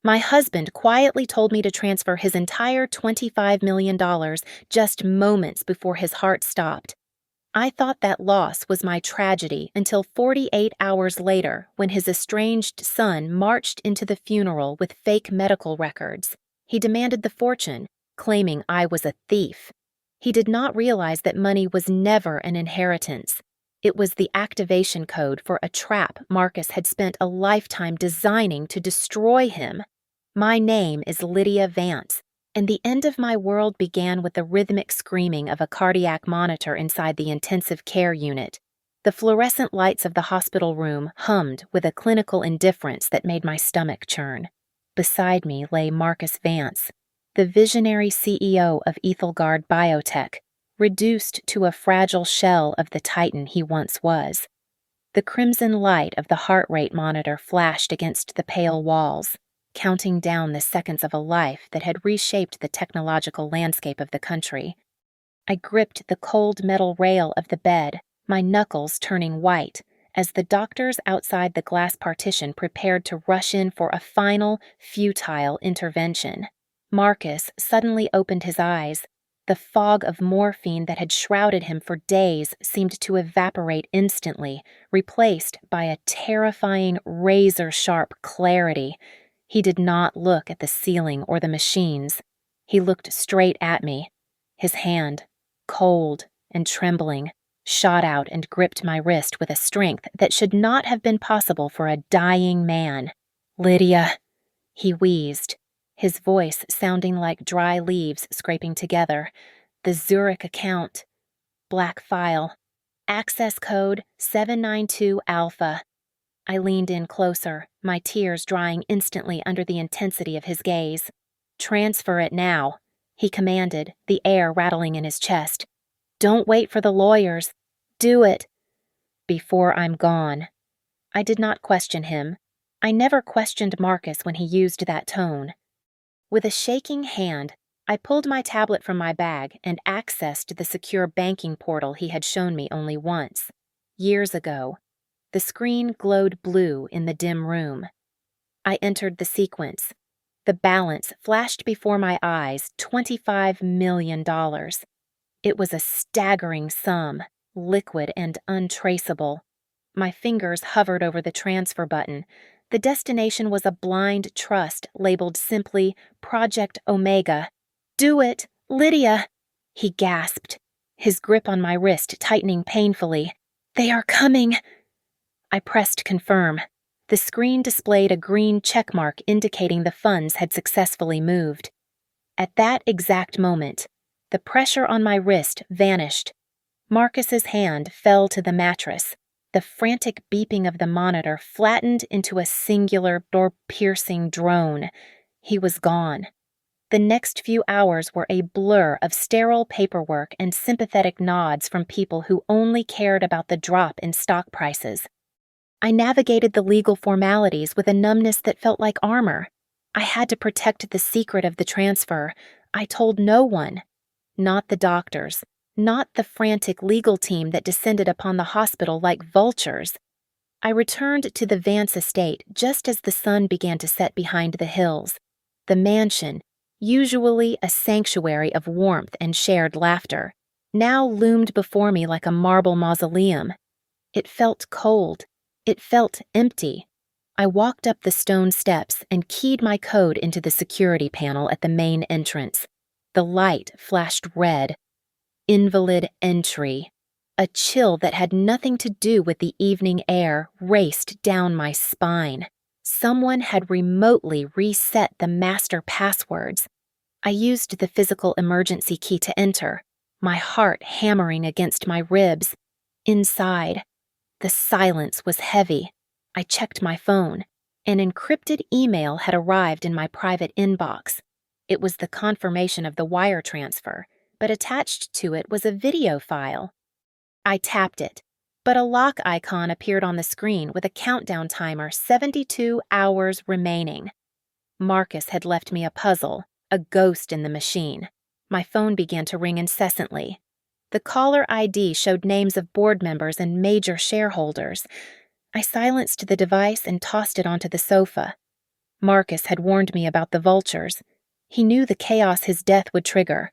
My husband quietly told me to transfer his entire $25 million just moments before his heart stopped. I thought that loss was my tragedy until 48 hours later when his estranged son marched into the funeral with fake medical records. He demanded the fortune, claiming I was a thief. He did not realize that money was never an inheritance. It was the activation code for a trap Marcus had spent a lifetime designing to destroy him. My name is Lydia Vance, and the end of my world began with the rhythmic screaming of a cardiac monitor inside the intensive care unit. The fluorescent lights of the hospital room hummed with a clinical indifference that made my stomach churn. Beside me lay Marcus Vance, the visionary CEO of Ethelgard Biotech, reduced to a fragile shell of the titan he once was. The crimson light of the heart rate monitor flashed against the pale walls, counting down the seconds of a life that had reshaped the technological landscape of the country. I gripped the cold metal rail of the bed, my knuckles turning white, as the doctors outside the glass partition prepared to rush in for a final, futile intervention. Marcus suddenly opened his eyes. The fog of morphine that had shrouded him for days seemed to evaporate instantly, replaced by a terrifying, razor-sharp clarity. He did not look at the ceiling or the machines. He looked straight at me. His hand, cold and trembling, shot out and gripped my wrist with a strength that should not have been possible for a dying man. "Lydia," he wheezed, his voice sounding like dry leaves scraping together. "The Zurich account. Black file. Access code 792 Alpha. I leaned in closer, my tears drying instantly under the intensity of his gaze. "Transfer it now," he commanded, the air rattling in his chest. "Don't wait for the lawyers. Do it. Before I'm gone." I did not question him. I never questioned Marcus when he used that tone. With a shaking hand, I pulled my tablet from my bag and accessed the secure banking portal he had shown me only once, years ago. The screen glowed blue in the dim room. I entered the sequence. The balance flashed before my eyes, $25 million. It was a staggering sum, liquid and untraceable. My fingers hovered over the transfer button. The destination was a blind trust labeled simply Project Omega. "Do it, Lydia!" he gasped, his grip on my wrist tightening painfully. "They are coming!" I pressed confirm. The screen displayed a green checkmark indicating the funds had successfully moved. At that exact moment, the pressure on my wrist vanished. Marcus's hand fell to the mattress. The frantic beeping of the monitor flattened into a singular, door-piercing drone. He was gone. The next few hours were a blur of sterile paperwork and sympathetic nods from people who only cared about the drop in stock prices. I navigated the legal formalities with a numbness that felt like armor. I had to protect the secret of the transfer. I told no one. Not the doctors. Not the frantic legal team that descended upon the hospital like vultures. I returned to the Vance estate just as the sun began to set behind the hills. The mansion, usually a sanctuary of warmth and shared laughter, now loomed before me like a marble mausoleum. It felt cold. It felt empty. I walked up the stone steps and keyed my code into the security panel at the main entrance. The light flashed red. Invalid entry. A chill that had nothing to do with the evening air raced down my spine. Someone had remotely reset the master passwords. I used the physical emergency key to enter, my heart hammering against my ribs. Inside, the silence was heavy. I checked my phone. An encrypted email had arrived in my private inbox. It was the confirmation of the wire transfer, but attached to it was a video file. I tapped it, but a lock icon appeared on the screen with a countdown timer, 72 hours remaining. Marcus had left me a puzzle, a ghost in the machine. My phone began to ring incessantly. The caller ID showed names of board members and major shareholders. I silenced the device and tossed it onto the sofa. Marcus had warned me about the vultures. He knew the chaos his death would trigger.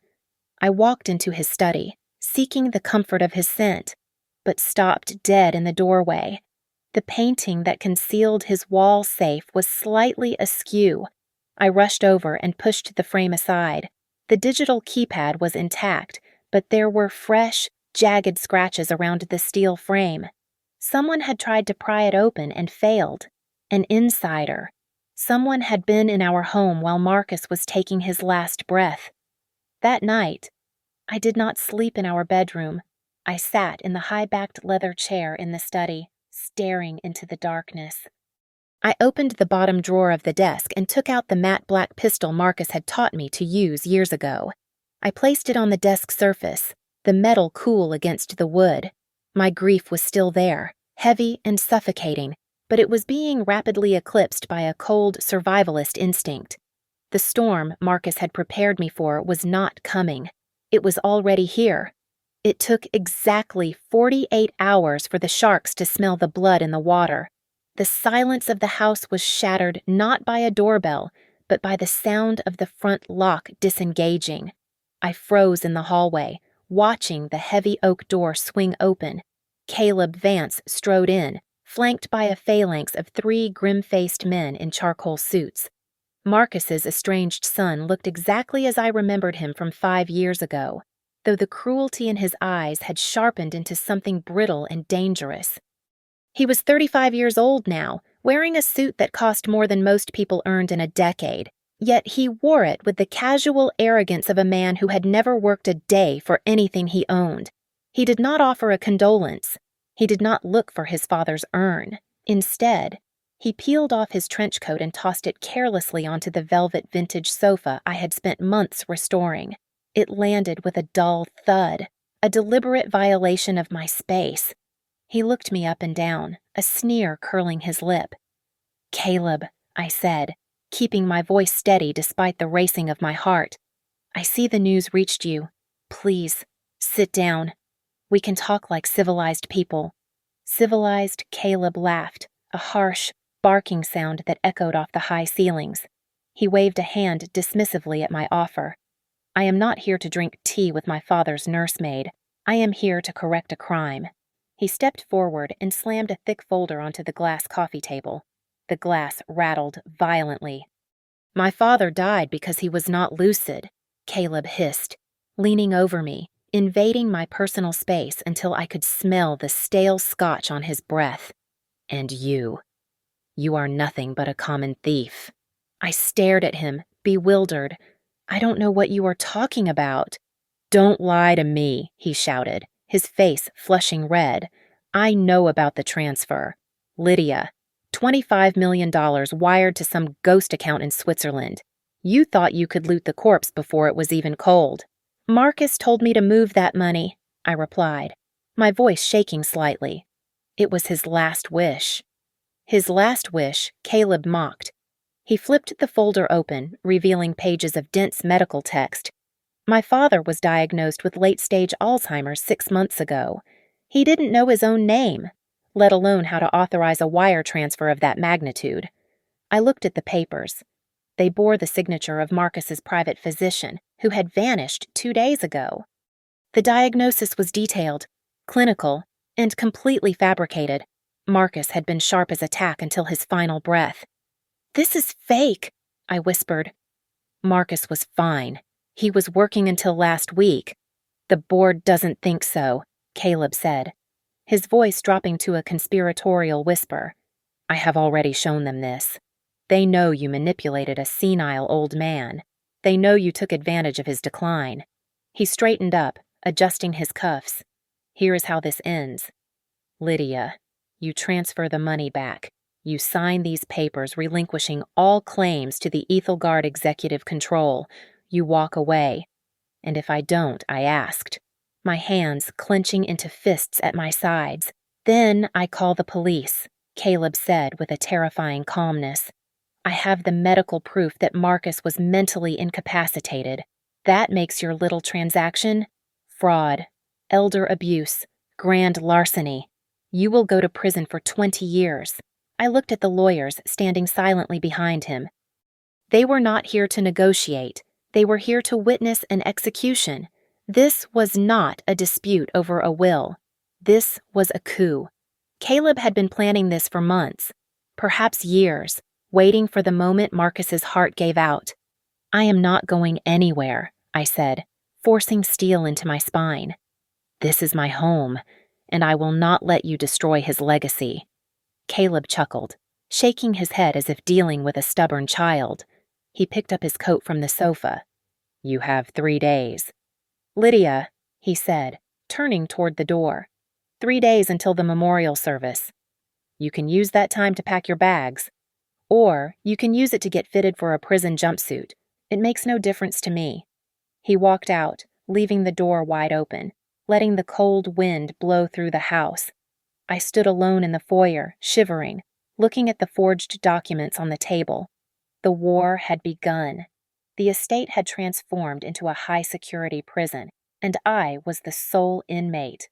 I walked into his study, seeking the comfort of his scent, but stopped dead in the doorway. The painting that concealed his wall safe was slightly askew. I rushed over and pushed the frame aside. The digital keypad was intact, but there were fresh, jagged scratches around the steel frame. Someone had tried to pry it open and failed. An insider. Someone had been in our home while Marcus was taking his last breath. That night, I did not sleep in our bedroom. I sat in the high-backed leather chair in the study, staring into the darkness. I opened the bottom drawer of the desk and took out the matte black pistol Marcus had taught me to use years ago. I placed it on the desk surface, the metal cool against the wood. My grief was still there, heavy and suffocating, but it was being rapidly eclipsed by a cold survivalist instinct. The storm Marcus had prepared me for was not coming. It was already here. It took exactly 48 hours for the sharks to smell the blood in the water. The silence of the house was shattered not by a doorbell, but by the sound of the front lock disengaging. I froze in the hallway, watching the heavy oak door swing open. Caleb Vance strode in, flanked by a phalanx of 3 grim-faced men in charcoal suits. Marcus's estranged son looked exactly as I remembered him from 5 years ago, though the cruelty in his eyes had sharpened into something brittle and dangerous. He was 35 years old now, wearing a suit that cost more than most people earned in a decade, yet he wore it with the casual arrogance of a man who had never worked a day for anything he owned. He did not offer a condolence. He did not look for his father's urn. Instead, he peeled off his trench coat and tossed it carelessly onto the velvet vintage sofa I had spent months restoring. It landed with a dull thud, a deliberate violation of my space. He looked me up and down, a sneer curling his lip. "Caleb," I said, keeping my voice steady despite the racing of my heart. "I see the news reached you. Please, sit down. We can talk like civilized people." Civilized Caleb laughed, a harsh, barking sound that echoed off the high ceilings. He waved a hand dismissively at my offer. "I am not here to drink tea with my father's nursemaid. I am here to correct a crime." He stepped forward and slammed a thick folder onto the glass coffee table. The glass rattled violently. "My father died because he was not lucid," Caleb hissed, leaning over me, invading my personal space until I could smell the stale scotch on his breath. "And you are nothing but a common thief." I stared at him, bewildered. "I don't know what you are talking about." "Don't lie to me," he shouted, his face flushing red. "I know about the transfer. Lydia, $25 million wired to some ghost account in Switzerland. You thought you could loot the corpse before it was even cold." "Marcus told me to move that money," I replied, my voice shaking slightly. It was his last wish. His last wish, Caleb mocked. He flipped the folder open, revealing pages of dense medical text. My father was diagnosed with late-stage Alzheimer's 6 months ago. He didn't know his own name, let alone how to authorize a wire transfer of that magnitude. I looked at the papers. They bore the signature of Marcus's private physician, who had vanished 2 days ago. The diagnosis was detailed, clinical, and completely fabricated. Marcus had been sharp as a tack until his final breath. "This is fake," I whispered. "Marcus was fine. He was working until last week." "The board doesn't think so," Caleb said, his voice dropping to a conspiratorial whisper. "I have already shown them this. They know you manipulated a senile old man. They know you took advantage of his decline." He straightened up, adjusting his cuffs. "Here is how this ends. Lydia, you transfer the money back. You sign these papers relinquishing all claims to the Ethelgard executive control. You walk away. And if I don't, I asked, my hands clenching into fists at my sides. Then I call the police," Caleb said with a terrifying calmness. "I have the medical proof that Marcus was mentally incapacitated. That makes your little transaction fraud, elder abuse, grand larceny. You will go to prison for 20 years. I looked at the lawyers standing silently behind him, They were not here to negotiate. They were here to witness an execution. This was not a dispute over a will. This was a coup. Caleb had been planning this for months, perhaps years, waiting for the moment Marcus's heart gave out. "I am not going anywhere," I said, forcing steel into my spine. "This is my home, and I will not let you destroy his legacy." Caleb chuckled, shaking his head as if dealing with a stubborn child. He picked up his coat from the sofa. "You have 3 days. Lydia," he said, turning toward the door. 3 days until the memorial service. You can use that time to pack your bags, or you can use it to get fitted for a prison jumpsuit. It makes no difference to me." He walked out, leaving the door wide open, letting the cold wind blow through the house. I stood alone in the foyer, shivering, looking at the forged documents on the table. The war had begun. The estate had transformed into a high-security prison, and I was the sole inmate.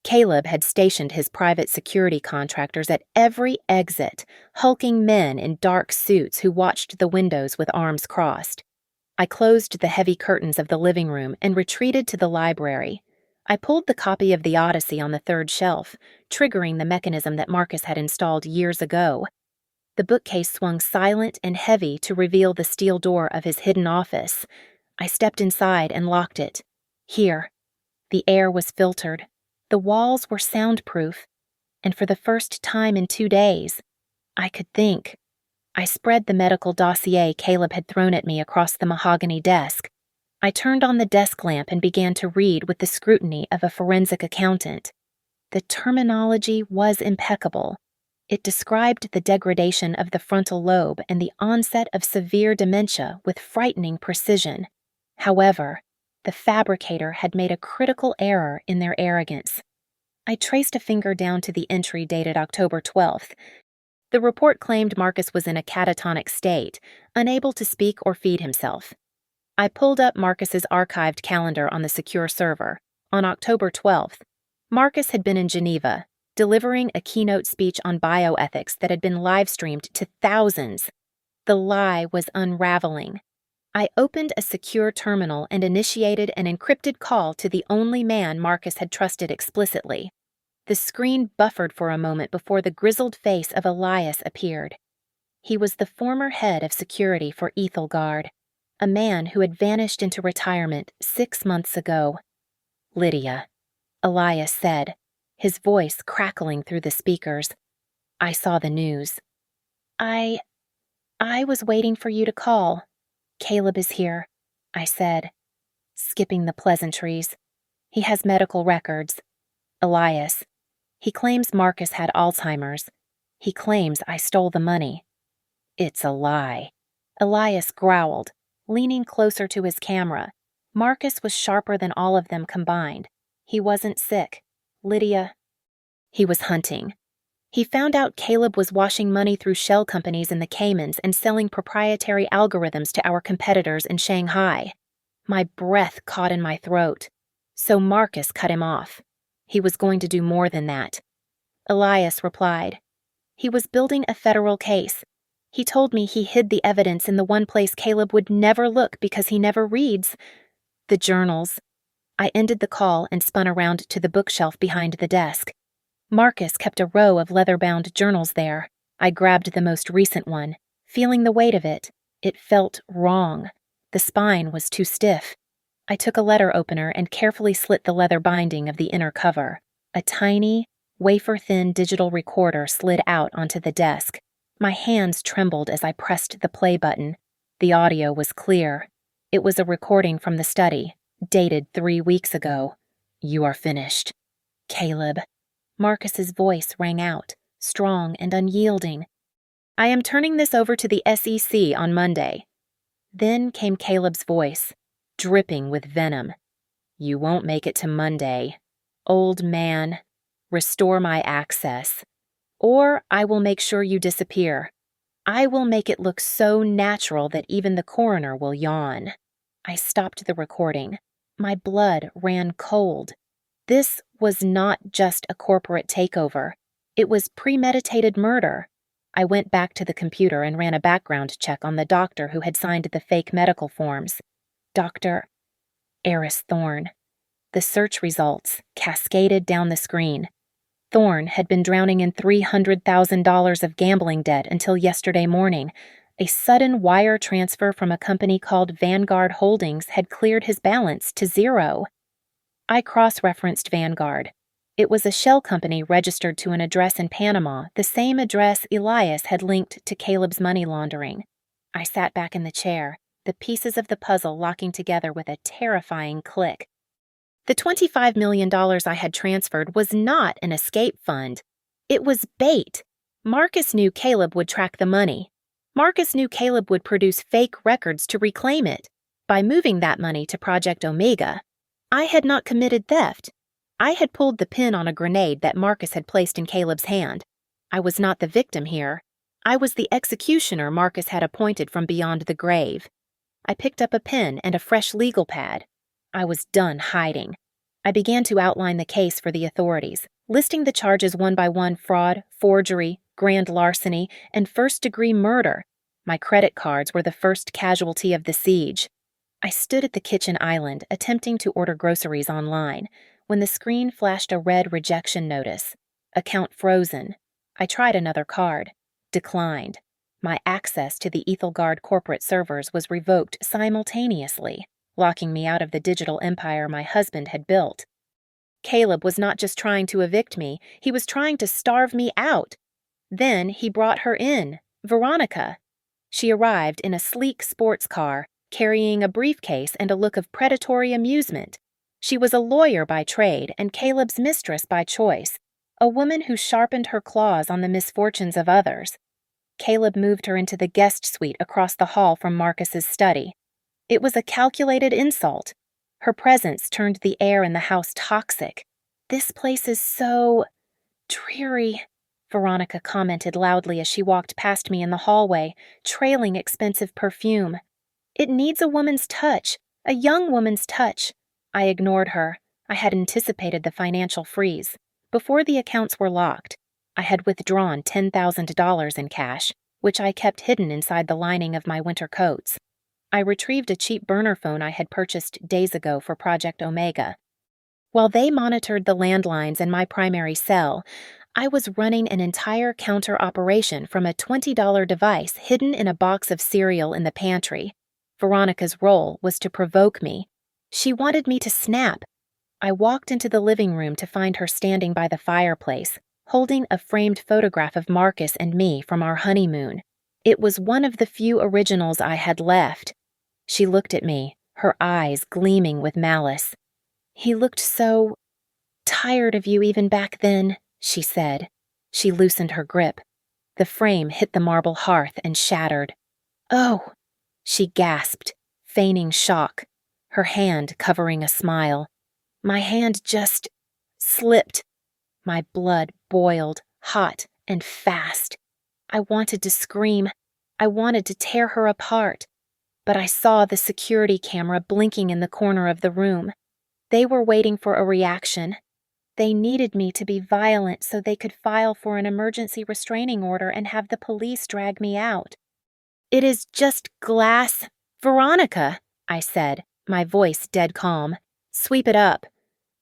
Caleb had stationed his private security contractors at every exit, hulking men in dark suits who watched the windows with arms crossed. I closed the heavy curtains of the living room and retreated to the library. I pulled the copy of the Odyssey on the third shelf, triggering the mechanism that Marcus had installed years ago. The bookcase swung silent and heavy to reveal the steel door of his hidden office. I stepped inside and locked it. Here. The air was filtered. The walls were soundproof. And for the first time in 2 days, I could think. I spread the medical dossier Caleb had thrown at me across the mahogany desk. I turned on the desk lamp and began to read with the scrutiny of a forensic accountant. The terminology was impeccable. It described the degradation of the frontal lobe and the onset of severe dementia with frightening precision. However, the fabricator had made a critical error in their arrogance. I traced a finger down to the entry dated October 12th. The report claimed Marcus was in a catatonic state, unable to speak or feed himself. I pulled up Marcus's archived calendar on the secure server. On October 12th, Marcus had been in Geneva, delivering a keynote speech on bioethics that had been live-streamed to thousands. The lie was unraveling. I opened a secure terminal and initiated an encrypted call to the only man Marcus had trusted explicitly. The screen buffered for a moment before the grizzled face of Elias appeared. He was the former head of security for Ethelgard, a man who had vanished into retirement 6 months ago. "Lydia," Elias said, his voice crackling through the speakers. I saw the news. I was waiting for you to call. Caleb is here," I said, skipping the pleasantries. "He has medical records. Elias. He claims Marcus had Alzheimer's. He claims I stole the money." "It's a lie," Elias growled, leaning closer to his camera. Marcus was sharper than all of them combined. He wasn't sick. Lydia. He was hunting. He found out Caleb was washing money through shell companies in the Caymans and selling proprietary algorithms to our competitors in Shanghai. My breath caught in my throat. So Marcus cut him off. He was going to do more than that. Elias replied. He was building a federal case. He told me he hid the evidence in the one place Caleb would never look because he never reads. The journals. I ended the call and spun around to the bookshelf behind the desk. Marcus kept a row of leather-bound journals there. I grabbed the most recent one, feeling the weight of it. It felt wrong. The spine was too stiff. I took a letter opener and carefully slit the leather binding of the inner cover. A tiny, wafer-thin digital recorder slid out onto the desk. My hands trembled as I pressed the play button. The audio was clear. It was a recording from the study, dated 3 weeks ago. "You are finished. Caleb." Marcus's voice rang out, strong and unyielding. "I am turning this over to the SEC on Monday." Then came Caleb's voice, dripping with venom. "You won't make it to Monday. Old man, restore my access. Or I will make sure you disappear. I will make it look so natural that even the coroner will yawn." I stopped the recording. My blood ran cold. This was not just a corporate takeover. It was premeditated murder. I went back to the computer and ran a background check on the doctor who had signed the fake medical forms. Dr. Eris Thorne. The search results cascaded down the screen. Thorne had been drowning in $300,000 of gambling debt until yesterday morning. A sudden wire transfer from a company called Vanguard Holdings had cleared his balance to zero. I cross-referenced Vanguard. It was a shell company registered to an address in Panama, the same address Elias had linked to Caleb's money laundering. I sat back in the chair, the pieces of the puzzle locking together with a terrifying click. The $25 million I had transferred was not an escape fund. It was bait. Marcus knew Caleb would track the money. Marcus knew Caleb would produce fake records to reclaim it. By moving that money to Project Omega, I had not committed theft. I had pulled the pin on a grenade that Marcus had placed in Caleb's hand. I was not the victim here. I was the executioner Marcus had appointed from beyond the grave. I picked up a pen and a fresh legal pad. I was done hiding. I began to outline the case for the authorities, listing the charges one by one: fraud, forgery, grand larceny, and first-degree murder. My credit cards were the first casualty of the siege. I stood at the kitchen island, attempting to order groceries online, when the screen flashed a red rejection notice. Account frozen. I tried another card. Declined. My access to the Ethelgard corporate servers was revoked simultaneously, locking me out of the digital empire my husband had built. Caleb was not just trying to evict me, he was trying to starve me out. Then he brought her in, Veronica. She arrived in a sleek sports car, carrying a briefcase and a look of predatory amusement. She was a lawyer by trade and Caleb's mistress by choice, a woman who sharpened her claws on the misfortunes of others. Caleb moved her into the guest suite across the hall from Marcus's study. It was a calculated insult. Her presence turned the air in the house toxic. "This place is so dreary," Veronica commented loudly as she walked past me in the hallway, trailing expensive perfume. "It needs a woman's touch, a young woman's touch." I ignored her. I had anticipated the financial freeze. Before the accounts were locked, I had withdrawn $10,000 in cash, which I kept hidden inside the lining of my winter coats. I retrieved a cheap burner phone I had purchased days ago for Project Omega. While they monitored the landlines in my primary cell, I was running an entire counter operation from a $20 device hidden in a box of cereal in the pantry. Veronica's role was to provoke me. She wanted me to snap. I walked into the living room to find her standing by the fireplace, holding a framed photograph of Marcus and me from our honeymoon. It was one of the few originals I had left. She looked at me, her eyes gleaming with malice. "He looked so tired of you even back then," she said. She loosened her grip. The frame hit the marble hearth and shattered. "Oh," she gasped, feigning shock, her hand covering a smile. My hand just slipped. My blood boiled, hot and fast. I wanted to scream. I wanted to tear her apart. But I saw the security camera blinking in the corner of the room. They were waiting for a reaction. They needed me to be violent so they could file for an emergency restraining order and have the police drag me out. "It is just glass, Veronica," I said, my voice dead calm. "Sweep it up."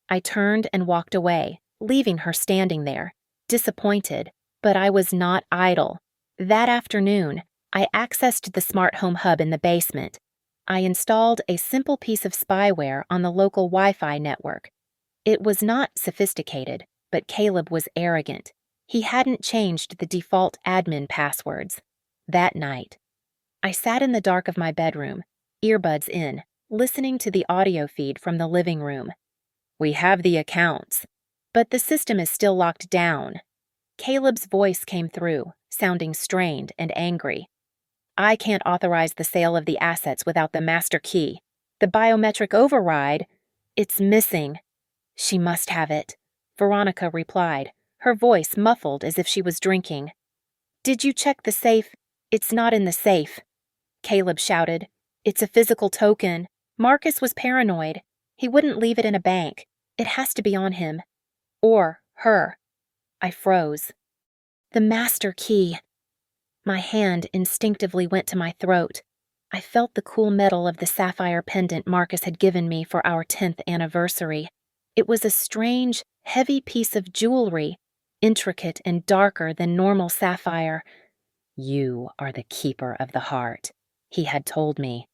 I turned and walked away, leaving her standing there, disappointed, but I was not idle. That afternoon, I accessed the smart home hub in the basement. I installed a simple piece of spyware on the local Wi-Fi network. It was not sophisticated, but Caleb was arrogant. He hadn't changed the default admin passwords. That night, I sat in the dark of my bedroom, earbuds in, listening to the audio feed from the living room. "We have the accounts, but the system is still locked down." Caleb's voice came through, sounding strained and angry. "I can't authorize the sale of the assets without the master key. The biometric override, it's missing." "She must have it," Veronica replied, her voice muffled as if she was drinking. "Did you check the safe?" "It's not in the safe," Caleb shouted. "It's a physical token. Marcus was paranoid. He wouldn't leave it in a bank. It has to be on him. Or her." I froze. "The master key." My hand instinctively went to my throat. I felt the cool metal of the sapphire pendant Marcus had given me for our 10th anniversary. It was a strange, heavy piece of jewelry, intricate and darker than normal sapphire. "You are the keeper of the heart," he had told me.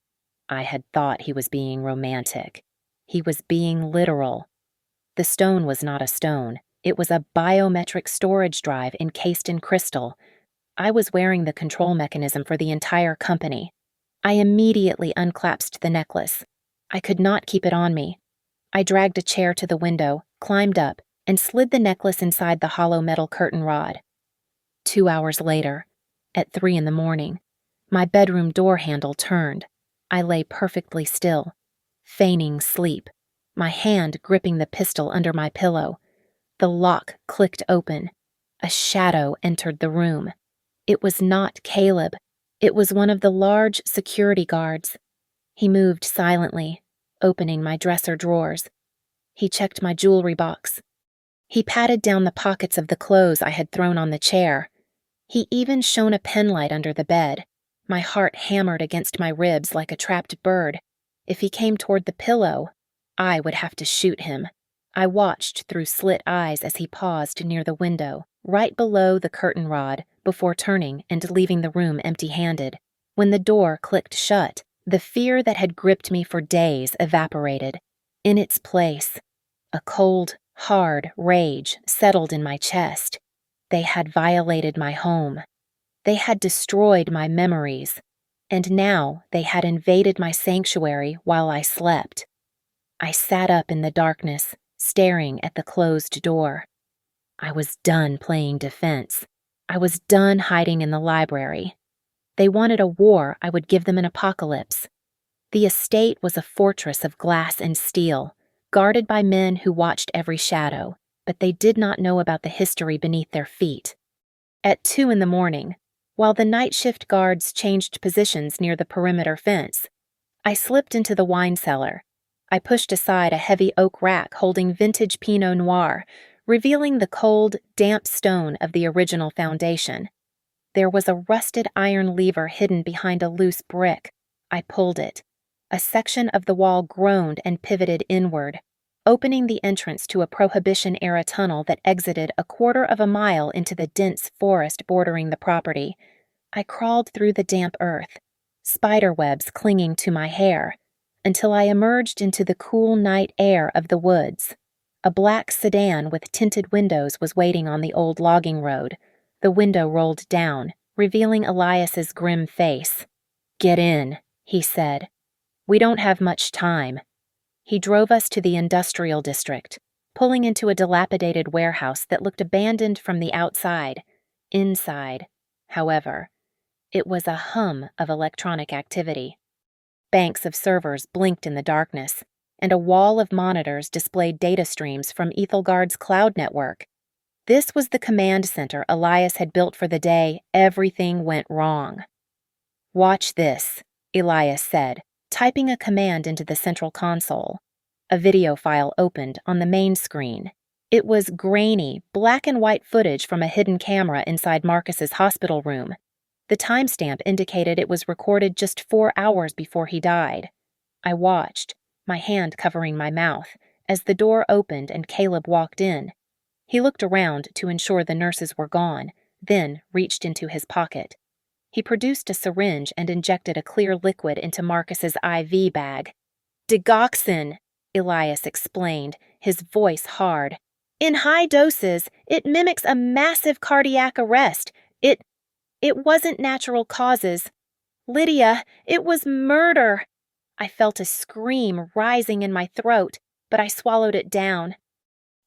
I had thought he was being romantic. He was being literal. The stone was not a stone. It was a biometric storage drive encased in crystal. I was wearing the control mechanism for the entire company. I immediately unclasped the necklace. I could not keep it on me. I dragged a chair to the window, climbed up, and slid the necklace inside the hollow metal curtain rod. 2 hours later, at 3 in the morning, my bedroom door handle turned. I lay perfectly still, feigning sleep, my hand gripping the pistol under my pillow. The lock clicked open. A shadow entered the room. It was not Caleb. It was one of the large security guards. He moved silently, opening my dresser drawers. He checked my jewelry box. He patted down the pockets of the clothes I had thrown on the chair. He even shone a penlight under the bed. My heart hammered against my ribs like a trapped bird. If he came toward the pillow, I would have to shoot him. I watched through slit eyes as he paused near the window, right below the curtain rod, before turning and leaving the room empty-handed. When the door clicked shut, the fear that had gripped me for days evaporated. In its place, a cold, hard rage settled in my chest. They had violated my home. They had destroyed my memories. And now they had invaded my sanctuary while I slept. I sat up in the darkness, staring at the closed door. I was done playing defense. I was done hiding in the library. They wanted a war. I would give them an apocalypse. The estate was a fortress of glass and steel, guarded by men who watched every shadow, but they did not know about the history beneath their feet. At 2 in the morning, while the night shift guards changed positions near the perimeter fence, I slipped into the wine cellar. I pushed aside a heavy oak rack holding vintage Pinot Noir, revealing the cold, damp stone of the original foundation. There was a rusted iron lever hidden behind a loose brick. I pulled it. A section of the wall groaned and pivoted inward, opening the entrance to a Prohibition-era tunnel that exited a 1/4 of a mile into the dense forest bordering the property. I crawled through the damp earth, spiderwebs clinging to my hair, until I emerged into the cool night air of the woods. A black sedan with tinted windows was waiting on the old logging road. The window rolled down, revealing Elias's grim face. "Get in," he said. "We don't have much time." He drove us to the industrial district, pulling into a dilapidated warehouse that looked abandoned from the outside. Inside, however, it was a hum of electronic activity. Banks of servers blinked in the darkness, and a wall of monitors displayed data streams from Ethelgard's cloud network. This was the command center Elias had built for the day everything went wrong. "Watch this," Elias said, typing a command into the central console. A video file opened on the main screen. It was grainy, black and white footage from a hidden camera inside Marcus's hospital room. The timestamp indicated it was recorded just 4 hours before he died. I watched, my hand covering my mouth, as the door opened and Caleb walked in. He looked around to ensure the nurses were gone, then reached into his pocket. He produced a syringe and injected a clear liquid into Marcus's IV bag. "Digoxin," Elias explained, his voice hard. "In high doses, it mimics a massive cardiac arrest. It wasn't natural causes. Lydia, it was murder." I felt a scream rising in my throat, but I swallowed it down.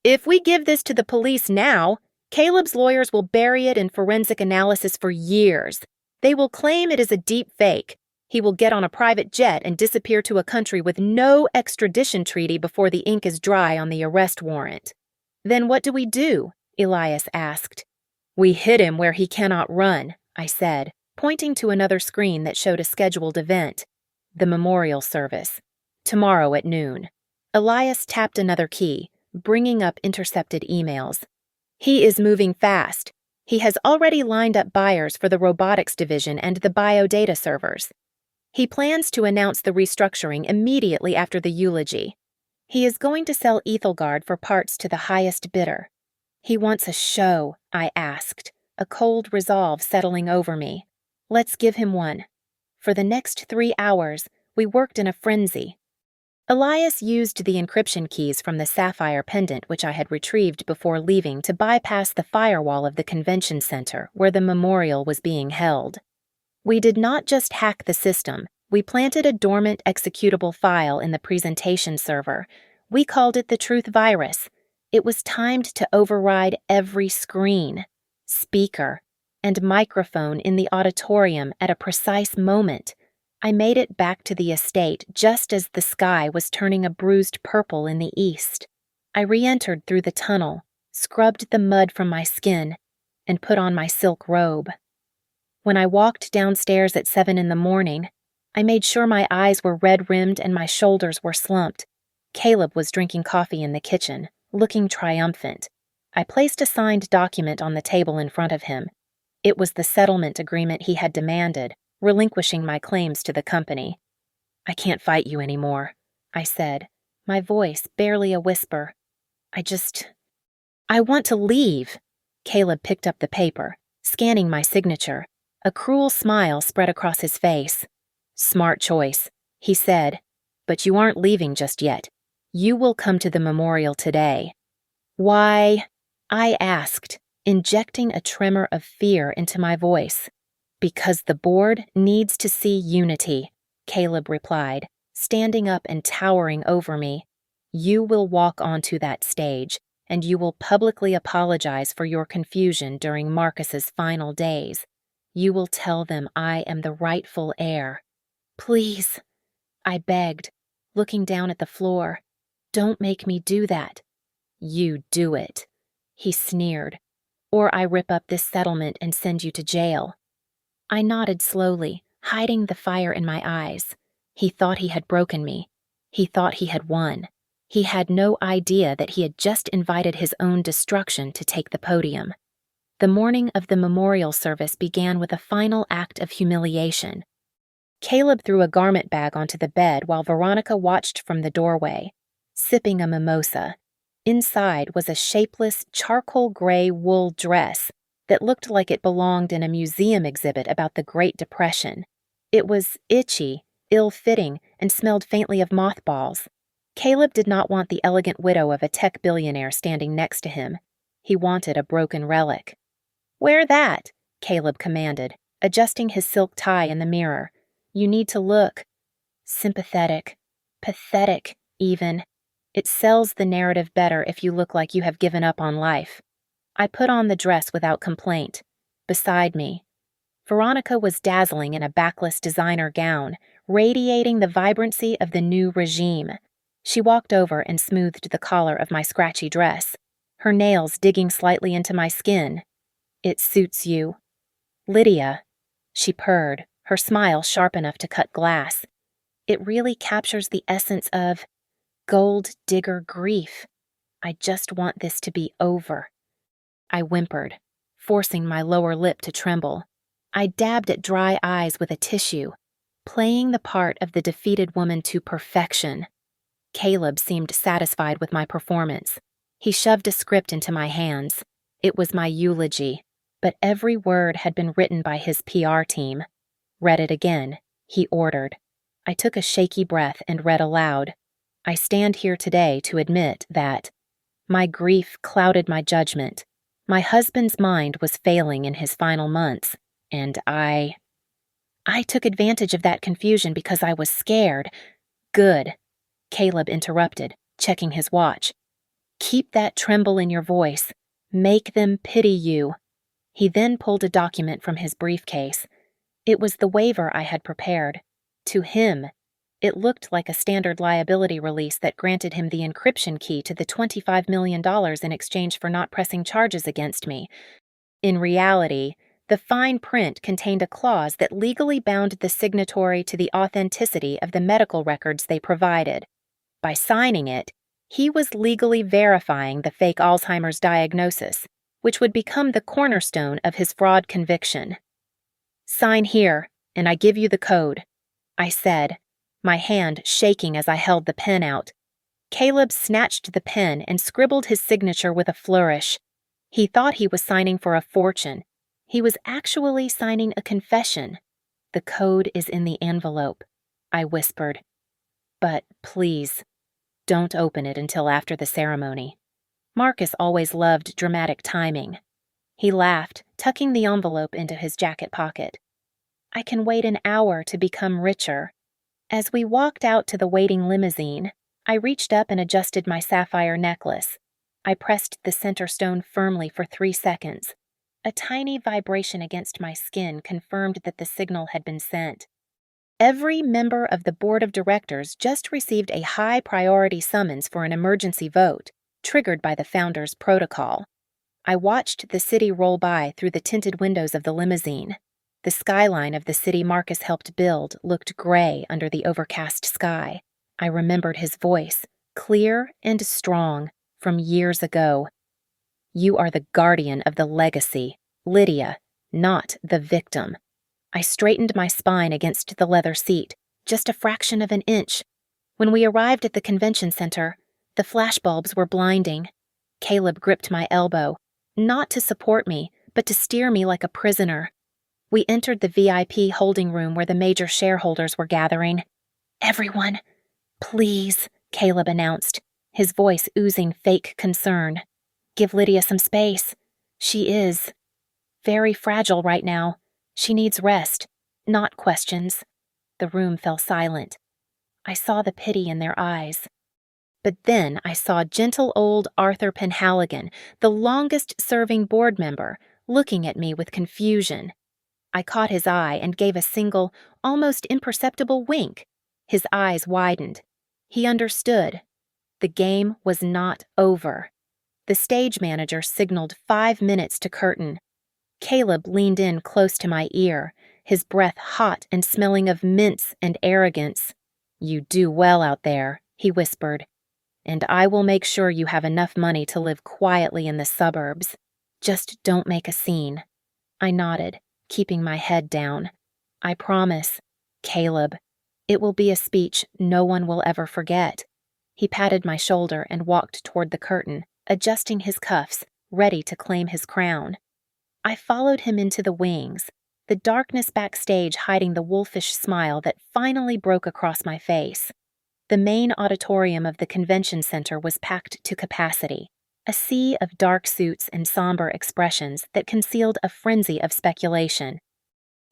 "If we give this to the police now, Caleb's lawyers will bury it in forensic analysis for years. They will claim it is a deep fake. He will get on a private jet and disappear to a country with no extradition treaty before the ink is dry on the arrest warrant." "Then what do we do?" Elias asked. "We hit him where he cannot run," I said, pointing to another screen that showed a scheduled event. "The memorial service. Tomorrow at noon." Elias tapped another key, bringing up intercepted emails. "He is moving fast. He has already lined up buyers for the robotics division and the biodata servers. He plans to announce the restructuring immediately after the eulogy. He is going to sell Ethelgard for parts to the highest bidder. He wants a show, I asked, a cold resolve settling over me. Let's give him one. For the next 3 hours, we worked in a frenzy. Elias used the encryption keys from the sapphire pendant which I had retrieved before leaving to bypass the firewall of the convention center where the memorial was being held. We did not just hack the system, we planted a dormant executable file in the presentation server. We called it the Truth Virus. It was timed to override every screen, speaker, and microphone in the auditorium at a precise moment. I made it back to the estate just as the sky was turning a bruised purple in the east. I re-entered through the tunnel, scrubbed the mud from my skin, and put on my silk robe. When I walked downstairs at 7 in the morning, I made sure my eyes were red-rimmed and my shoulders were slumped. Caleb was drinking coffee in the kitchen, looking triumphant. I placed a signed document on the table in front of him. It was the settlement agreement he had demanded, relinquishing my claims to the company. I can't fight you anymore, I said, my voice barely a whisper. I want to leave. Caleb picked up the paper, scanning my signature. A cruel smile spread across his face. Smart choice, he said, but you aren't leaving just yet. You will come to the memorial today. Why? I asked, injecting a tremor of fear into my voice. Because the board needs to see unity, Caleb replied, standing up and towering over me. You will walk onto that stage, and you will publicly apologize for your confusion during Marcus's final days. You will tell them I am the rightful heir. Please, I begged, looking down at the floor. Don't make me do that. You do it, he sneered, or I rip up this settlement and send you to jail. I nodded slowly, hiding the fire in my eyes. He thought he had broken me. He thought he had won. He had no idea that he had just invited his own destruction to take the podium. The morning of the memorial service began with a final act of humiliation. Caleb threw a garment bag onto the bed while Veronica watched from the doorway, sipping a mimosa. Inside was a shapeless, charcoal gray wool dress that looked like it belonged in a museum exhibit about the Great Depression. It was itchy, ill-fitting, and smelled faintly of mothballs. Caleb did not want the elegant widow of a tech billionaire standing next to him. He wanted a broken relic. Wear that, Caleb commanded, adjusting his silk tie in the mirror. You need to look sympathetic, pathetic, even. It sells the narrative better if you look like you have given up on life. I put on the dress without complaint. Beside me, Veronica was dazzling in a backless designer gown, radiating the vibrancy of the new regime. She walked over and smoothed the collar of my scratchy dress, her nails digging slightly into my skin. It suits you. Lydia, she purred, her smile sharp enough to cut glass. It really captures the essence of gold digger grief. I just want this to be over. I whimpered, forcing my lower lip to tremble. I dabbed at dry eyes with a tissue, playing the part of the defeated woman to perfection. Caleb seemed satisfied with my performance. He shoved a script into my hands. It was my eulogy, but every word had been written by his PR team. Read it again, he ordered. I took a shaky breath and read aloud. I stand here today to admit that my grief clouded my judgment. My husband's mind was failing in his final months, and I took advantage of that confusion because I was scared. Good, Caleb interrupted, checking his watch. Keep that tremble in your voice. Make them pity you. He then pulled a document from his briefcase. It was the waiver I had prepared. To him, it looked like a standard liability release that granted him the encryption key to the $25 million in exchange for not pressing charges against me. In reality, the fine print contained a clause that legally bound the signatory to the authenticity of the medical records they provided. By signing it, he was legally verifying the fake Alzheimer's diagnosis, which would become the cornerstone of his fraud conviction. "Sign here, and I give you the code," I said, my hand shaking as I held the pen out. Caleb snatched the pen and scribbled his signature with a flourish. He thought he was signing for a fortune. He was actually signing a confession. "The code is in the envelope," I whispered. "But please, don't open it until after the ceremony." Marcus always loved dramatic timing. He laughed, tucking the envelope into his jacket pocket. "I can wait an hour to become richer." As we walked out to the waiting limousine, I reached up and adjusted my sapphire necklace. I pressed the center stone firmly for 3 seconds. A tiny vibration against my skin confirmed that the signal had been sent. Every member of the board of directors just received a high-priority summons for an emergency vote, triggered by the founder's protocol. I watched the city roll by through the tinted windows of the limousine. The skyline of the city Marcus helped build looked gray under the overcast sky. I remembered his voice, clear and strong, from years ago. "You are the guardian of the legacy, Lydia, not the victim." I straightened my spine against the leather seat, just a fraction of an inch. When we arrived at the convention center, the flashbulbs were blinding. Caleb gripped my elbow, not to support me, but to steer me like a prisoner. We entered the VIP holding room where the major shareholders were gathering. "Everyone, please," Caleb announced, his voice oozing fake concern. "Give Lydia some space. She is very fragile right now. She needs rest, not questions." The room fell silent. I saw the pity in their eyes. But then I saw gentle old Arthur Penhaligon, the longest-serving board member, looking at me with confusion. I caught his eye and gave a single, almost imperceptible wink. His eyes widened. He understood. The game was not over. The stage manager signaled 5 minutes to curtain. Caleb leaned in close to my ear, his breath hot and smelling of mints and arrogance. "You do well out there," he whispered. "And I will make sure you have enough money to live quietly in the suburbs. Just don't make a scene." I nodded, keeping my head down. "I promise, Caleb. It will be a speech no one will ever forget." He patted my shoulder and walked toward the curtain, adjusting his cuffs, ready to claim his crown. I followed him into the wings, the darkness backstage hiding the wolfish smile that finally broke across my face. The main auditorium of the convention center was packed to capacity, a sea of dark suits and somber expressions that concealed a frenzy of speculation.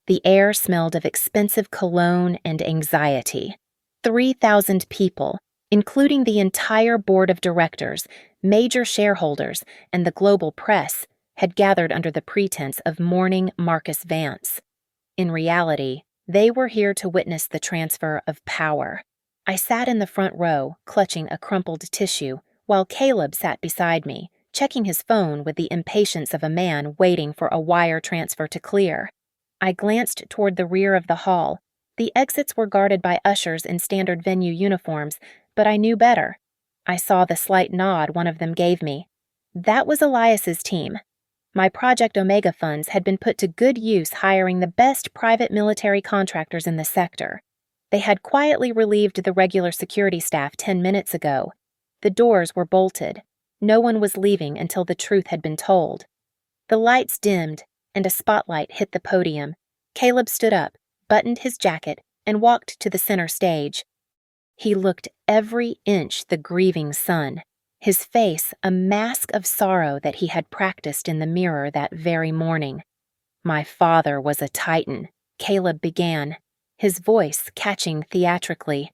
The air smelled of expensive cologne and anxiety. 3,000 people, including the entire board of directors, major shareholders, and the global press, had gathered under the pretense of mourning Marcus Vance. In reality, they were here to witness the transfer of power. I sat in the front row, clutching a crumpled tissue, while Caleb sat beside me, checking his phone with the impatience of a man waiting for a wire transfer to clear. I glanced toward the rear of the hall. The exits were guarded by ushers in standard venue uniforms, but I knew better. I saw the slight nod one of them gave me. That was Elias's team. My Project Omega funds had been put to good use hiring the best private military contractors in the sector. They had quietly relieved the regular security staff 10 minutes ago. The doors were bolted. No one was leaving until the truth had been told. The lights dimmed, and a spotlight hit the podium. Caleb stood up, buttoned his jacket, and walked to the center stage. He looked every inch the grieving son, his face a mask of sorrow that he had practiced in the mirror that very morning. "My father was a titan," Caleb began, his voice catching theatrically.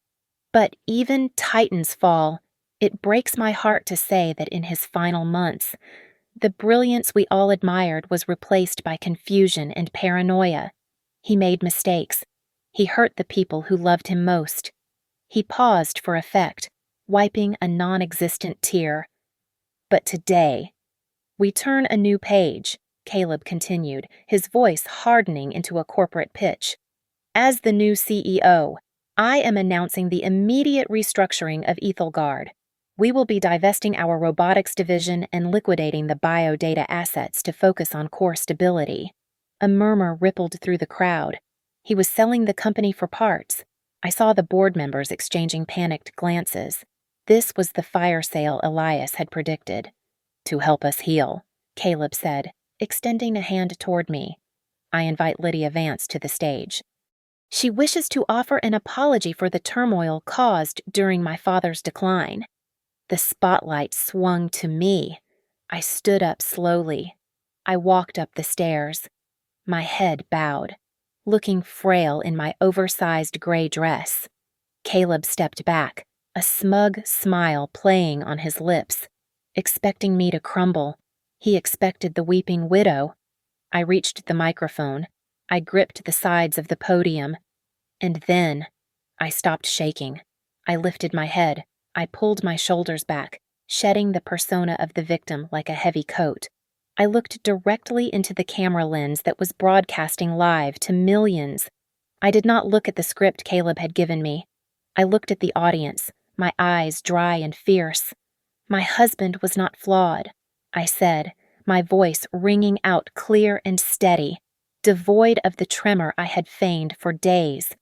"But even titans fall. It breaks my heart to say that in his final months, the brilliance we all admired was replaced by confusion and paranoia. He made mistakes. He hurt the people who loved him most." He paused for effect, wiping a non-existent tear. "But today, we turn a new page," Caleb continued, his voice hardening into a corporate pitch. "As the new CEO, I am announcing the immediate restructuring of Ethelgard. We will be divesting our robotics division and liquidating the biodata assets to focus on core stability. A murmur rippled through the crowd. He was selling the company for parts. I saw the board members exchanging panicked glances. This was the fire sale Elias had predicted. "To help us heal," Caleb said, extending a hand toward me. "I invite Lydia Vance to the stage. She wishes to offer an apology for the turmoil caused during my father's decline." The spotlight swung to me. I stood up slowly. I walked up the stairs. My head bowed, looking frail in my oversized gray dress. Caleb stepped back, a smug smile playing on his lips. Expecting me to crumble, he expected the weeping widow. I reached the microphone. I gripped the sides of the podium. And then, I stopped shaking. I lifted my head. I pulled my shoulders back, shedding the persona of the victim like a heavy coat. I looked directly into the camera lens that was broadcasting live to millions. I did not look at the script Caleb had given me. I looked at the audience, my eyes dry and fierce. "My husband was not flawed," I said, my voice ringing out clear and steady, devoid of the tremor I had feigned for days.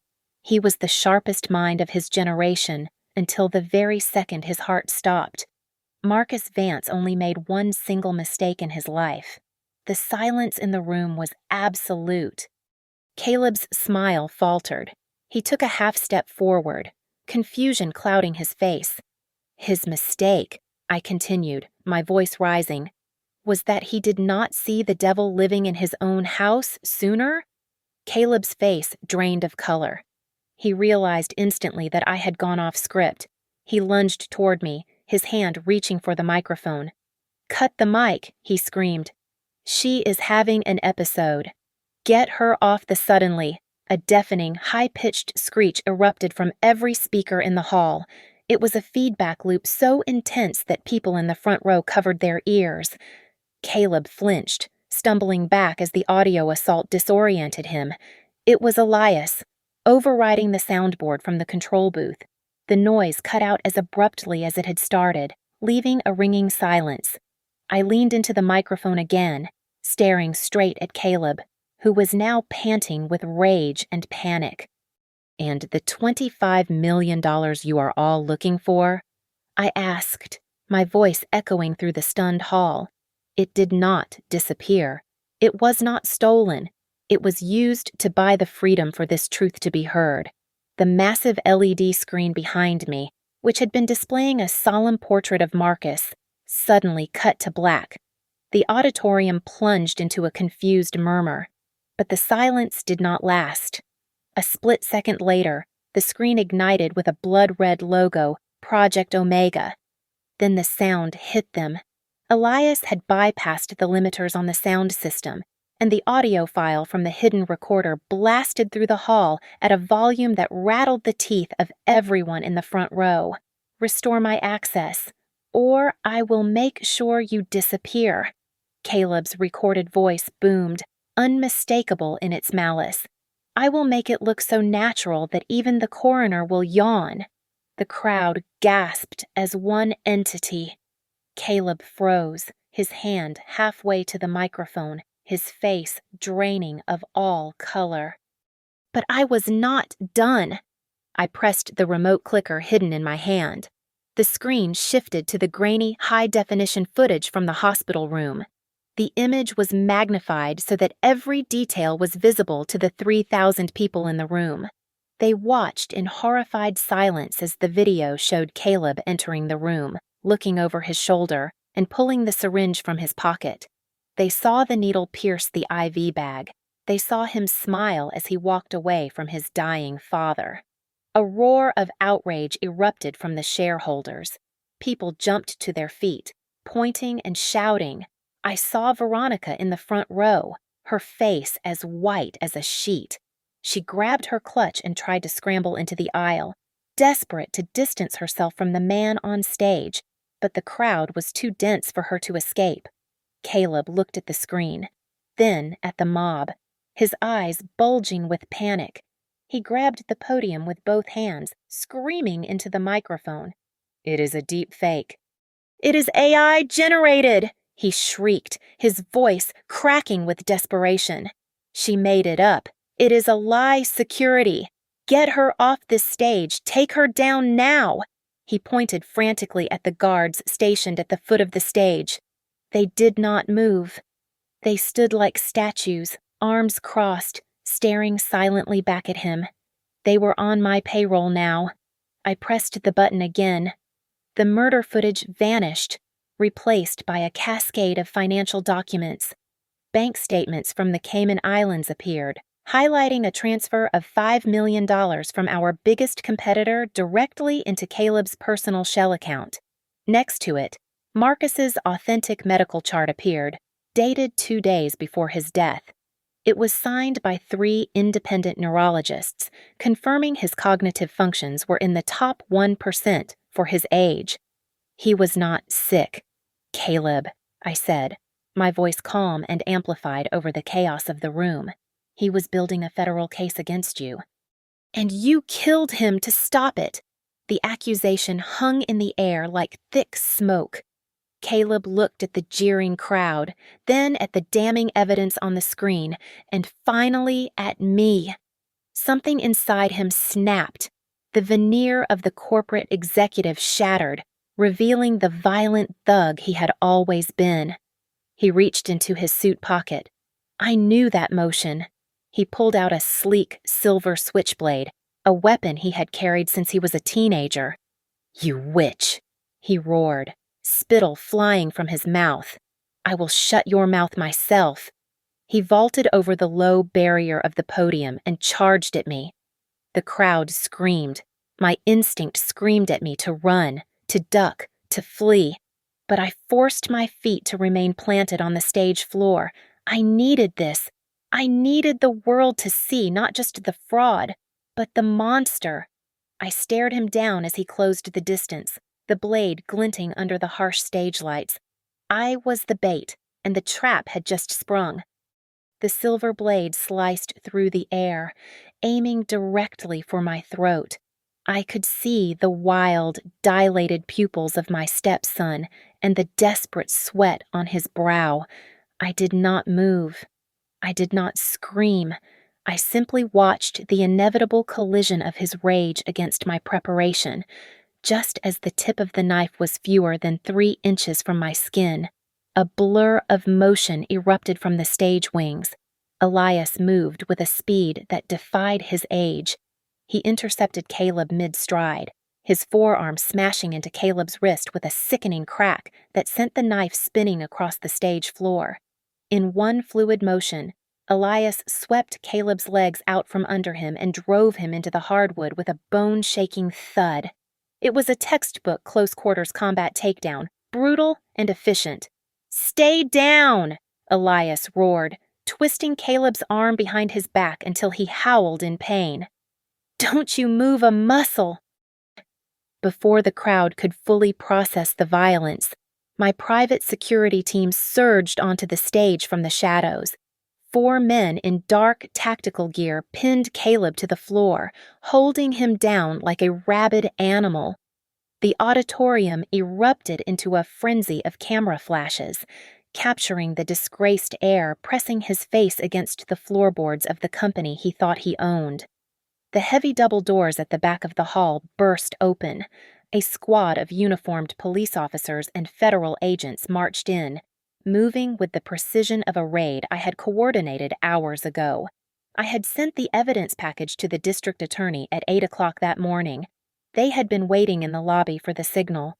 He was the sharpest mind of his generation until the very second his heart stopped. Marcus Vance only made one single mistake in his life. The silence in the room was absolute. Caleb's smile faltered. He took a half step forward, confusion clouding his face. "His mistake," I continued, my voice rising, "was that he did not see the devil living in his own house sooner?" Caleb's face drained of color. He realized instantly that I had gone off script. He lunged toward me, his hand reaching for the microphone. "Cut the mic," he screamed. "She is having an episode. Get her off the suddenly." A deafening, high-pitched screech erupted from every speaker in the hall. It was a feedback loop so intense that people in the front row covered their ears. Caleb flinched, stumbling back as the audio assault disoriented him. It was Elias, overriding the soundboard from the control booth. The noise cut out as abruptly as it had started, leaving a ringing silence. I leaned into the microphone again, staring straight at Caleb, who was now panting with rage and panic. "And the $25 million you are all looking for?" I asked, my voice echoing through the stunned hall. It did not disappear. It was not stolen. It was used to buy the freedom for this truth to be heard. The massive LED screen behind me, which had been displaying a solemn portrait of Marcus, suddenly cut to black. The auditorium plunged into a confused murmur. But the silence did not last. A split second later, the screen ignited with a blood-red logo, Project Omega. Then the sound hit them. Elias had bypassed the limiters on the sound system, and the audio file from the hidden recorder blasted through the hall at a volume that rattled the teeth of everyone in the front row. "Restore my access, or I will make sure you disappear." Caleb's recorded voice boomed, unmistakable in its malice. "I will make it look so natural that even the coroner will yawn." The crowd gasped as one entity. Caleb froze, his hand halfway to the microphone, his face draining of all color. But I was not done. I pressed the remote clicker hidden in my hand. The screen shifted to the grainy, high-definition footage from the hospital room. The image was magnified so that every detail was visible to the 3,000 people in the room. They watched in horrified silence as the video showed Caleb entering the room, looking over his shoulder, and pulling the syringe from his pocket. They saw the needle pierce the IV bag. They saw him smile as he walked away from his dying father. A roar of outrage erupted from the shareholders. People jumped to their feet, pointing and shouting. I saw Veronica in the front row, her face as white as a sheet. She grabbed her clutch and tried to scramble into the aisle, desperate to distance herself from the man on stage, but the crowd was too dense for her to escape. Caleb looked at the screen, then at the mob, his eyes bulging with panic. He grabbed the podium with both hands, screaming into the microphone. It is a deep fake. It is AI generated, he shrieked, his voice cracking with desperation. She made it up. It is a lie security. Get her off this stage. Take her down now. He pointed frantically at the guards stationed at the foot of the stage. They did not move. They stood like statues, arms crossed, staring silently back at him. They were on my payroll now. I pressed the button again. The murder footage vanished, replaced by a cascade of financial documents. Bank statements from the Cayman Islands appeared, highlighting a transfer of $5 million from our biggest competitor directly into Caleb's personal shell account. Next to it, Marcus's authentic medical chart appeared, dated 2 days before his death. It was signed by 3 independent neurologists, confirming his cognitive functions were in the top 1% for his age. He was not sick. Caleb, I said, my voice calm and amplified over the chaos of the room. He was building a federal case against you. And you killed him to stop it. The accusation hung in the air like thick smoke. Caleb looked at the jeering crowd, then at the damning evidence on the screen, and finally at me. Something inside him snapped. The veneer of the corporate executive shattered, revealing the violent thug he had always been. He reached into his suit pocket. I knew that motion. He pulled out a sleek silver switchblade, a weapon he had carried since he was a teenager. You witch, he roared, spittle flying from his mouth. I will shut your mouth myself. He vaulted over the low barrier of the podium and charged at me. The crowd screamed. My instinct screamed at me to run, to duck, to flee. But I forced my feet to remain planted on the stage floor. I needed this. I needed the world to see not just the fraud, but the monster. I stared him down as he closed the distance, the blade glinting under the harsh stage lights. I was the bait, and the trap had just sprung. The silver blade sliced through the air, aiming directly for my throat. I could see the wild, dilated pupils of my stepson and the desperate sweat on his brow. I did not move. I did not scream. I simply watched the inevitable collision of his rage against my preparation, just as the tip of the knife was fewer than 3 inches from my skin. A blur of motion erupted from the stage wings. Elias moved with a speed that defied his age. He intercepted Caleb mid-stride, his forearm smashing into Caleb's wrist with a sickening crack that sent the knife spinning across the stage floor. In one fluid motion, Elias swept Caleb's legs out from under him and drove him into the hardwood with a bone-shaking thud. It was a textbook close-quarters combat takedown, brutal and efficient. "Stay down!" Elias roared, twisting Caleb's arm behind his back until he howled in pain. "Don't you move a muscle!" Before the crowd could fully process the violence, my private security team surged onto the stage from the shadows. 4 men in dark tactical gear pinned Caleb to the floor, holding him down like a rabid animal. The auditorium erupted into a frenzy of camera flashes, capturing the disgraced heir pressing his face against the floorboards of the company he thought he owned. The heavy double doors at the back of the hall burst open. A squad of uniformed police officers and federal agents marched in, moving with the precision of a raid I had coordinated hours ago. I had sent the evidence package to the district attorney at 8 o'clock that morning. They had been waiting in the lobby for the signal.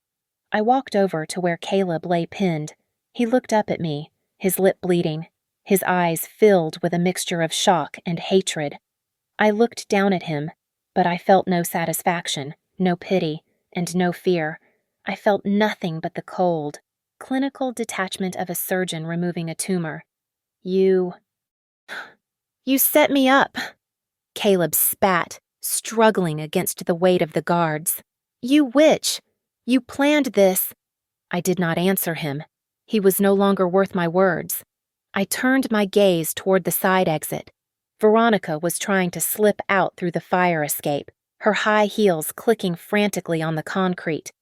I walked over to where Caleb lay pinned. He looked up at me, his lip bleeding, his eyes filled with a mixture of shock and hatred. I looked down at him, but I felt no satisfaction, no pity, and no fear. I felt nothing but the cold, clinical detachment of a surgeon removing a tumor. You set me up. Caleb spat, struggling against the weight of the guards. You witch! You planned this. I did not answer him. He was no longer worth my words. I turned my gaze toward the side exit. Veronica was trying to slip out through the fire escape, her high heels clicking frantically on the concrete.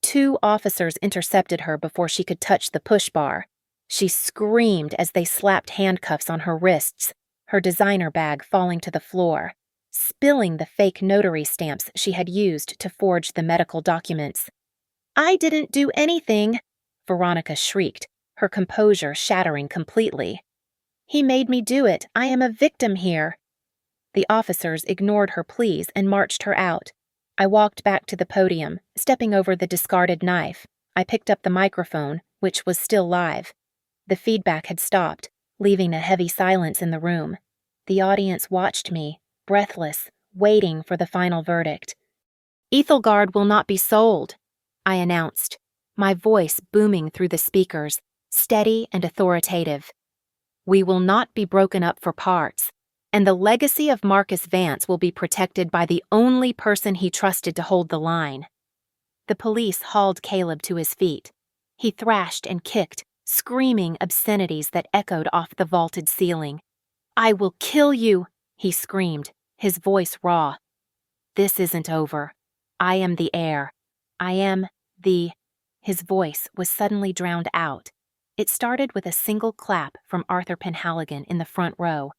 2 officers intercepted her before she could touch the push bar. She screamed as they slapped handcuffs on her wrists, her designer bag falling to the floor, spilling the fake notary stamps she had used to forge the medical documents. "I didn't do anything," Veronica shrieked, her composure shattering completely. "He made me do it. I am a victim here." The officers ignored her pleas and marched her out. I walked back to the podium, stepping over the discarded knife. I picked up the microphone, which was still live. The feedback had stopped, leaving a heavy silence in the room. The audience watched me, breathless, waiting for the final verdict. "Ethelgard will not be sold," I announced, my voice booming through the speakers, steady and authoritative. "We will not be broken up for parts, and the legacy of Marcus Vance will be protected by the only person he trusted to hold the line." The police hauled Caleb to his feet. He thrashed and kicked, screaming obscenities that echoed off the vaulted ceiling. "I will kill you," he screamed, his voice raw. "This isn't over. I am the heir. I am the—" His voice was suddenly drowned out. It started with a single clap from Arthur Penhaligon in the front row,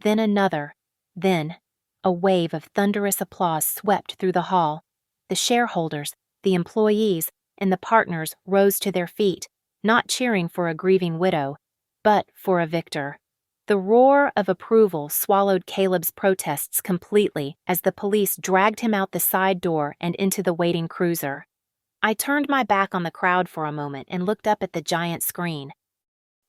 then another, then a wave of thunderous applause swept through the hall. The shareholders, the employees, and the partners rose to their feet, not cheering for a grieving widow, but for a victor. The roar of approval swallowed Caleb's protests completely as the police dragged him out the side door and into the waiting cruiser. I turned my back on the crowd for a moment and looked up at the giant screen.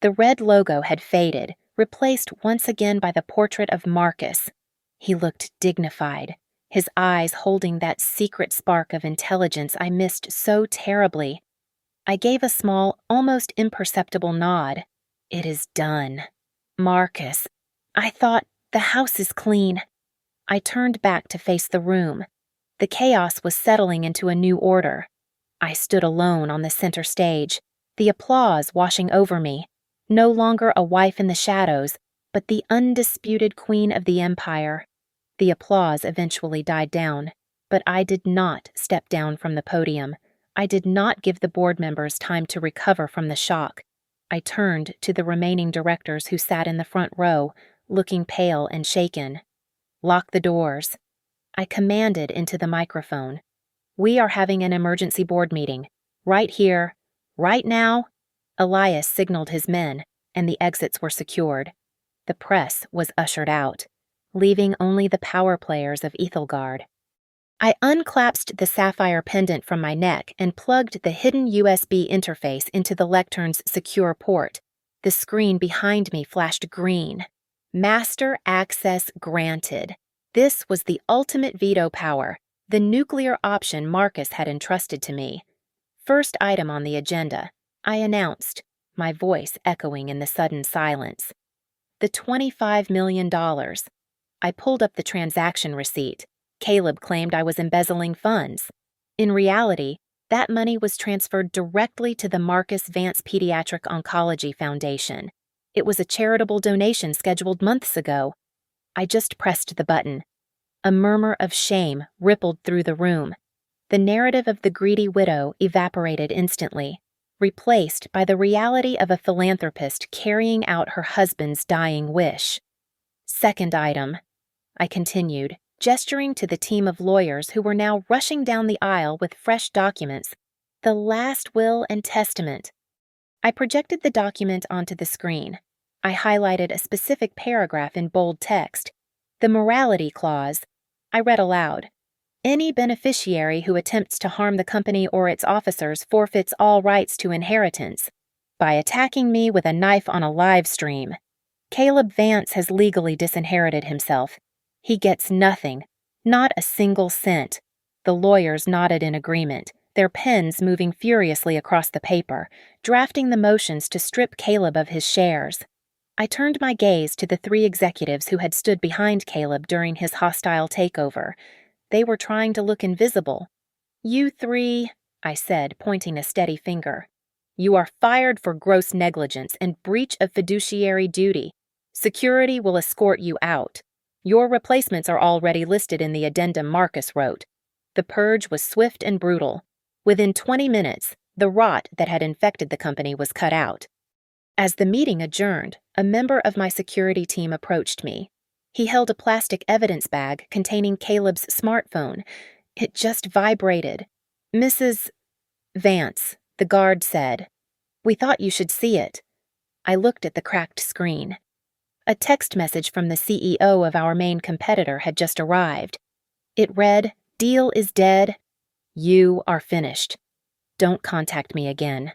The red logo had faded, replaced once again by the portrait of Marcus. He looked dignified, his eyes holding that secret spark of intelligence I missed so terribly. I gave a small, almost imperceptible nod. "It is done. Marcus. I thought, the house is clean." I turned back to face the room. The chaos was settling into a new order. I stood alone on the center stage, the applause washing over me, no longer a wife in the shadows, but the undisputed queen of the empire. The applause eventually died down, but I did not step down from the podium. I did not give the board members time to recover from the shock. I turned to the remaining directors who sat in the front row, looking pale and shaken. "Lock the doors." I commanded into the microphone. "We are having an emergency board meeting. Right here, right now." Elias signaled his men, and the exits were secured. The press was ushered out, leaving only the power players of Ethelgard. I unclasped the sapphire pendant from my neck and plugged the hidden USB interface into the lectern's secure port. The screen behind me flashed green. Master access granted. This was the ultimate veto power, the nuclear option Marcus had entrusted to me. "First item on the agenda," I announced, my voice echoing in the sudden silence. "The $25 million. I pulled up the transaction receipt. Caleb claimed I was embezzling funds. In reality, that money was transferred directly to the Marcus Vance Pediatric Oncology Foundation. It was a charitable donation scheduled months ago. I just pressed the button. A murmur of shame rippled through the room. The narrative of the greedy widow evaporated instantly, replaced by the reality of a philanthropist carrying out her husband's dying wish. "Second item," I continued, gesturing to the team of lawyers who were now rushing down the aisle with fresh documents. "The last will and testament." I projected the document onto the screen. I highlighted a specific paragraph in bold text. "The morality clause." I read aloud. "Any beneficiary who attempts to harm the company or its officers forfeits all rights to inheritance by attacking me with a knife on a live stream. Caleb Vance has legally disinherited himself. He gets nothing, not a single cent." The lawyers nodded in agreement, their pens moving furiously across the paper, drafting the motions to strip Caleb of his shares. I turned my gaze to the 3 executives who had stood behind Caleb during his hostile takeover. They were trying to look invisible. "You 3, I said, pointing a steady finger. "You are fired for gross negligence and breach of fiduciary duty. Security will escort you out. Your replacements are already listed in the addendum Marcus wrote." The purge was swift and brutal. Within 20 minutes, the rot that had infected the company was cut out. As the meeting adjourned, a member of my security team approached me. He held a plastic evidence bag containing Caleb's smartphone. It just vibrated. "Mrs. Vance," the guard said. "We thought you should see it." I looked at the cracked screen. A text message from the CEO of our main competitor had just arrived. It read, "Deal is dead. You are finished. Don't contact me again."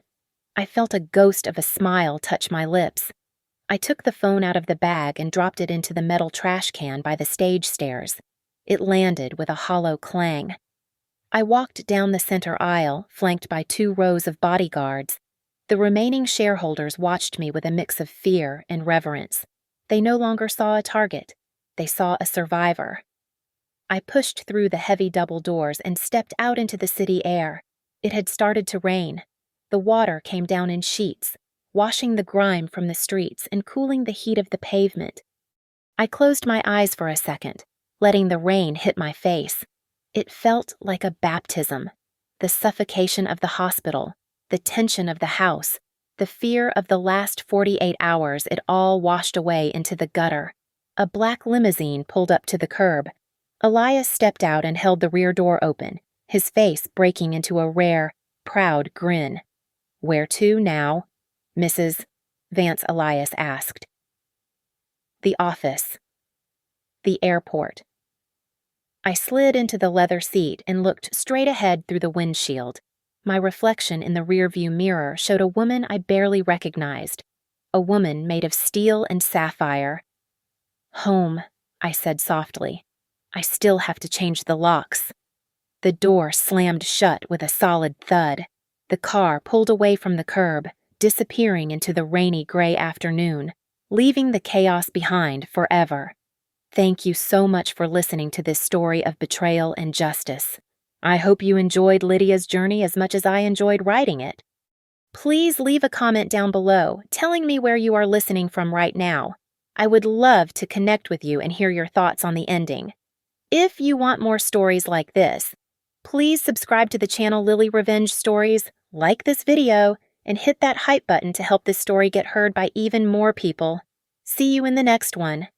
I felt a ghost of a smile touch my lips. I took the phone out of the bag and dropped it into the metal trash can by the stage stairs. It landed with a hollow clang. I walked down the center aisle, flanked by 2 rows of bodyguards. The remaining shareholders watched me with a mix of fear and reverence. They no longer saw a target. They saw a survivor. I pushed through the heavy double doors and stepped out into the city air. It had started to rain. The water came down in sheets, washing the grime from the streets and cooling the heat of the pavement. I closed my eyes for a second, letting the rain hit my face. It felt like a baptism. The suffocation of the hospital, the tension of the house, the fear of the last 48 hours, it all washed away into the gutter. A black limousine pulled up to the curb. Elias stepped out and held the rear door open, his face breaking into a rare, proud grin. "Where to now?" Mrs. Vance Elias asked. The office. The airport. I slid into the leather seat and looked straight ahead through the windshield. My reflection in the rearview mirror showed a woman I barely recognized, a woman made of steel and sapphire. "Home," I said softly. "I still have to change the locks." The door slammed shut with a solid thud. The car pulled away from the curb, disappearing into the rainy gray afternoon, leaving the chaos behind forever. Thank you so much for listening to this story of betrayal and justice. I hope you enjoyed Lydia's journey as much as I enjoyed writing it. Please leave a comment down below telling me where you are listening from right now. I would love to connect with you and hear your thoughts on the ending. If you want more stories like this, please subscribe to the channel Lily Revenge Stories, like this video, and hit that hype button to help this story get heard by even more people. See you in the next one.